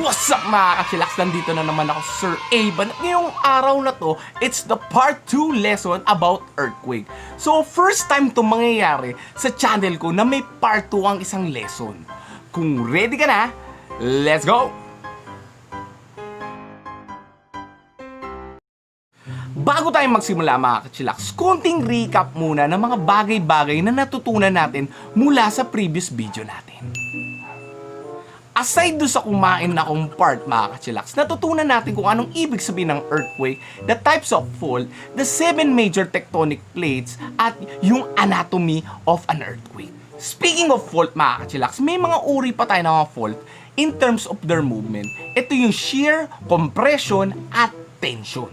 What's up mga ka-chillax? Nandito na naman ako, Sir Aban. At ngayong araw na to, it's the part 2 lesson about earthquake. So first time to mangyayari sa channel ko na may part 2 ang isang lesson. Kung ready ka na, let's go! Bago tayo magsimula mga ka-chillax, konting recap muna ng mga bagay-bagay na natutunan natin mula sa previous video natin. Aside doon sa kumain na akong part mga ka-chillax, natutunan natin kung anong ibig sabihin ng earthquake, the types of fault, the 7 major tectonic plates, at yung anatomy of an earthquake. Speaking of fault mga ka-chillax, may mga uri pa tayo ng mga fault in terms of their movement. Ito yung shear, compression, at tension.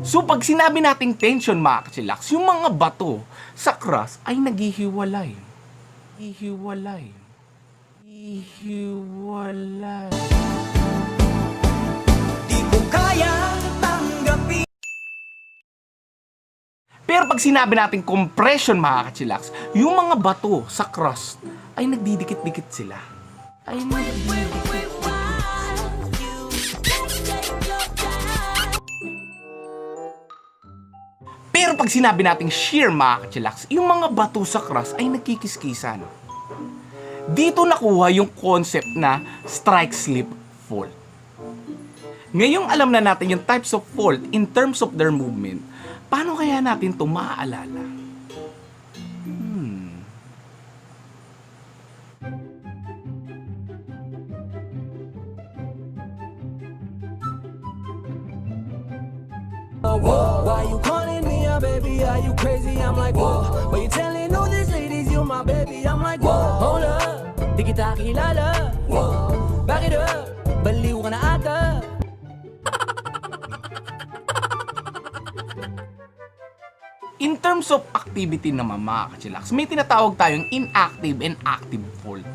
So pag sinabi nating tension mga ka-chillax, yung mga bato sa crust ay naghihiwalay. Hihiwalay. Hihiwalay. Di ko kayang tanggapin. Pero pag sinabi nating compression mga ka-chillax, yung mga bato sa crust ay nagdidikit-dikit sila. Ay nagdidikit-dikit. Pero pag sinabi nating shear mga ka-chillax, yung mga bato sa crust ay nagkikiskisan. Dito nakuha yung concept na strike-slip fault. Ngayong alam na natin yung types of fault in terms of their movement, paano kaya natin ito maaalala? Whoa, why you calling me a baby? Are you crazy? I'm like, whoa. But you telling all these ladies you're my baby. I'm like, whoa. Hold up, di kita kilala. Whoa, back it up, baliw ka na ata. In terms of activity naman mga ka-chillax, may tinatawag tayong inactive and active fault.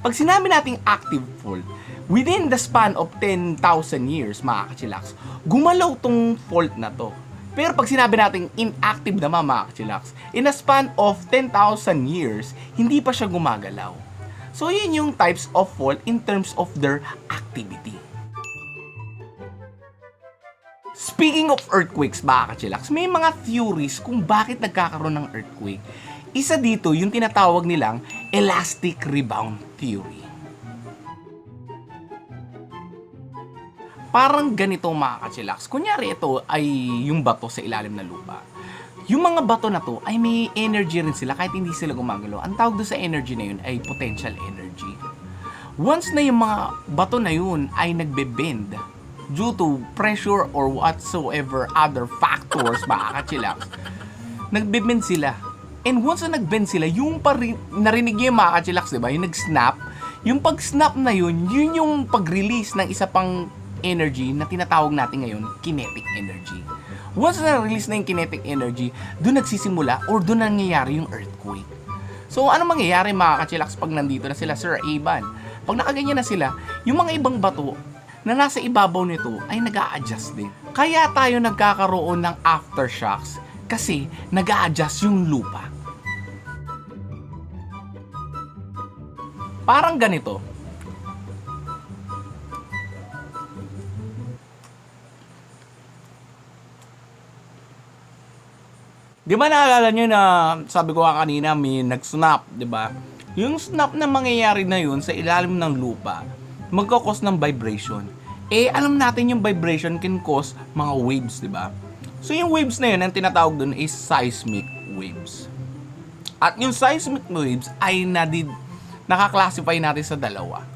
Pag sinabi nating active fault, within the span of 10,000 years mga ka-chillax, gumalaw tong fault na to. Pero pag sinabi nating inactive naman mga ka-chillax, in a span of 10,000 years, hindi pa siya gumagalaw. So yun yung types of fault in terms of their activity. Speaking of earthquakes mga ka-chillax, may mga theories kung bakit nagkakaroon ng earthquake. Isa dito yung tinatawag nilang elastic rebound theory. Parang ganito mga ka-chillax. Kunyari ito ay yung bato sa ilalim ng lupa. Yung mga bato na to ay may energy rin sila kahit hindi sila gumagalaw. Ang tawag doon sa energy na yun ay potential energy. Once na yung mga bato na yun ay nagbe-bend due to pressure or whatsoever other factors mga ka-chillax, nagbe-bend sila. And once na nag-bend sila, yung narinig niyo yung mga ka-chillax, diba? Yung nag-snap. Yung pag-snap na yun, yun yung pag-release ng isa pang energy na tinatawag natin ngayon, kinetic energy. Once na-release na yung kinetic energy, doon nagsisimula or doon nangyayari yung earthquake. So, ano mangyayari mga ka-chillax pag nandito na sila, Sir Aban? Pag nakaganyan na sila, yung mga ibang bato na nasa ibabaw nito ay nag-a-adjust din. Kaya tayo nagkakaroon ng aftershocks kasi nag-a-adjust yung lupa. Parang ganito. Di ba naalala nyo na sabi ko kanina may nag-snap, di ba? Yung snap na mangyayari na yun sa ilalim ng lupa, magkakos ng vibration. Eh, alam natin yung vibration can cause mga waves, di ba? So yung waves na yun, ang tinatawag dun is seismic waves. At yung seismic waves ay nakaklasify natin sa dalawa.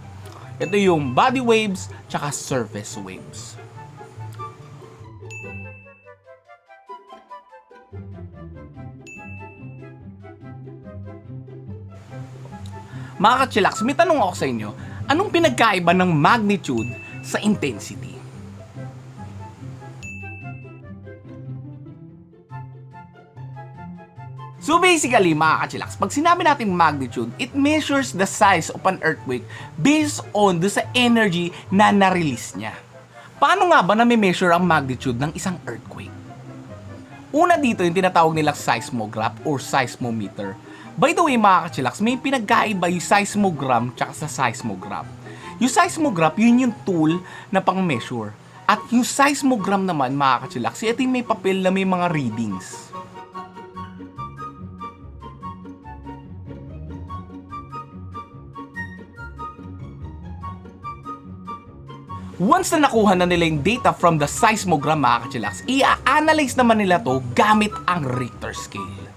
Ito yung body waves tsaka surface waves. Mga ka-chillax, may tanong ako sa inyo, anong pinagkaiba ng magnitude sa intensity? So basically, mga ka-chillax, pag sinabi natin magnitude, it measures the size of an earthquake based on sa energy na na-release niya. Paano nga ba na-measure ang magnitude ng isang earthquake? Una dito yung tinatawag nilang seismograph or seismometer. By the way mga kachillax, may pinagkaiba yung seismogram tsaka sa seismograph. Yung seismograph, yun yung tool na pang-measure. At yung seismogram naman mga kachillax, ito yung may papel na may mga readings. Once na nakuha na nila yung data from the seismogram mga kachillax, i-analyze naman nila to gamit ang Richter scale.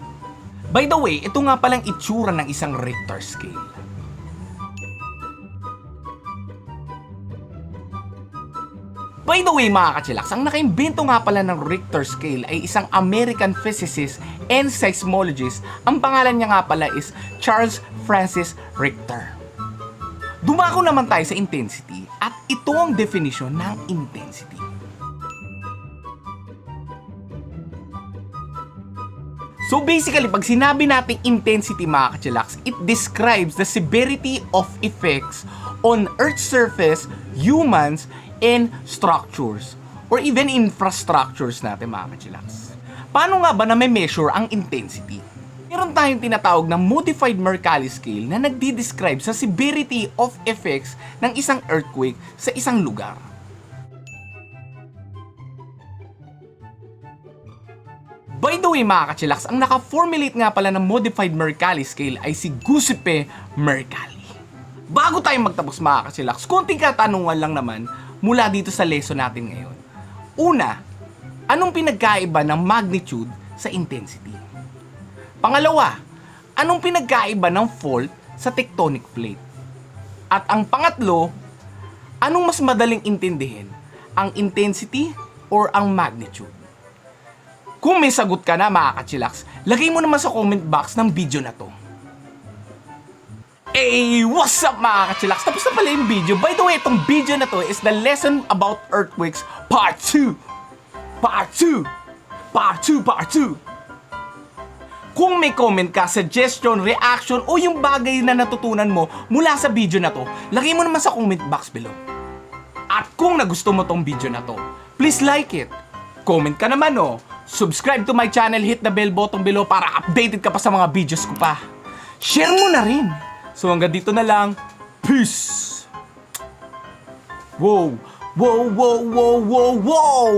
By the way, ito nga palang itsura ng isang Richter scale. By the way mga kachillax, ang nakaimbento nga pala ng Richter scale ay isang American physicist and seismologist. Ang pangalan niya nga pala is Charles Francis Richter. Dumako naman tayo sa intensity at ito ang definition ng intensity. So basically, pag sinabi nating intensity mga kachillax, it describes the severity of effects on Earth's surface, humans, and structures or even infrastructures natin mga kachillax. Paano nga ba na may measure ang intensity? Meron tayong tinatawag na modified Mercalli scale na nagdi-describe sa severity of effects ng isang earthquake sa isang lugar. By the way mga kachillax, ang naka-formulate nga pala ng modified Mercalli scale ay si Giuseppe Mercalli. Bago tayo magtapos mga kachillax, konting katanungan lang naman mula dito sa lesson natin ngayon. Una, anong pinagkaiba ng magnitude sa intensity? Pangalawa, anong pinagkaiba ng fault sa tectonic plate? At ang pangatlo, anong mas madaling intindihin? Ang intensity or ang magnitude? Kung may sagot ka na mga kachillax, lagay mo naman sa comment box ng video na to. Hey, what's up mga kachillax? Tapos na pala yung video. By the way, itong video na to is the lesson about earthquakes part 2. Part 2! Part 2! Part 2! Kung may comment ka, suggestion, reaction, o yung bagay na natutunan mo mula sa video na to, lagay mo naman sa comment box below. At kung nagusto mo tong video na to, please like it. Comment ka naman subscribe to my channel, hit the bell button below para updated ka pa sa mga videos ko pa. Share mo na rin. So hanggang dito na lang. Peace! Wow! Wow! Wow! Wow! Wow! Wow!